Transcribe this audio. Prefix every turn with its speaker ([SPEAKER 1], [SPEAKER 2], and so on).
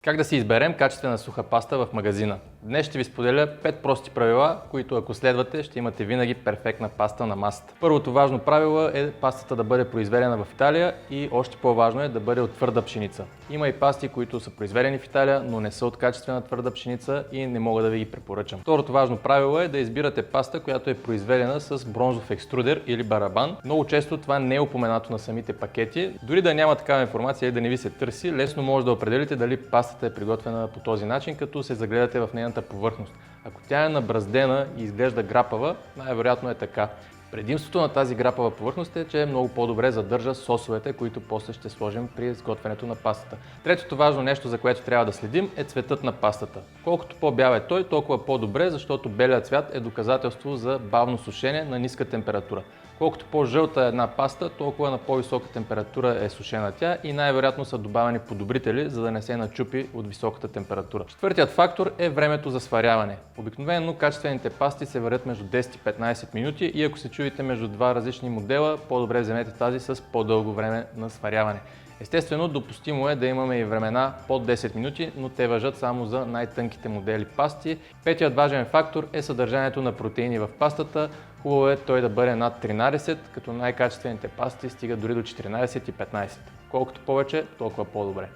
[SPEAKER 1] Как да си изберем качествена суха паста в магазина? Днес ще ви споделя 5 прости правила, които ако следвате, ще имате винаги перфектна паста на масата. Първото важно правило е пастата да бъде произведена в Италия и още по-важно е да бъде от твърда пшеница. Има и пасти, които са произведени в Италия, но не са от качествена твърда пшеница и не мога да ви ги препоръчам. Второто важно правило е да избирате паста, която е произведена с бронзов екструдер или барабан. Много често това не е упоменато на самите пакети. Дори да няма такава информация и да не ви се търси, лесно може да определите дали пастата е приготвена по този начин, като се загледате в нейната повърхност. Ако тя е набраздена и изглежда грапава, най-вероятно е така. Предимството на тази грапава повърхност е, че много по-добре задържа сосовете, които после ще сложим при изготвянето на пастата. Третото важно нещо, за което трябва да следим, е цветът на пастата. Колкото по-бял е той, толкова по-добре, защото белият цвят е доказателство за бавно сушене на ниска температура. Колкото по-жълта е една паста, толкова на по-висока температура е сушена тя и най-вероятно са добавени подобрители, за да не се начупи от високата температура. Четвъртият фактор е времето за сваряване. Обикновено качествените пасти се варят между 10 и 15 минути и ако се чудите между два различни модела, по-добре вземете тази с по-дълго време на сваряване. Естествено, допустимо е да имаме и времена под 10 минути, но те важат само за най-тънките модели пасти. Петият важен фактор е съдържанието на протеини в пастата. Хубаво е той да бъде над 13, като най-качествените пасти стигат дори до 14 и 15. Колкото повече, толкова по-добре.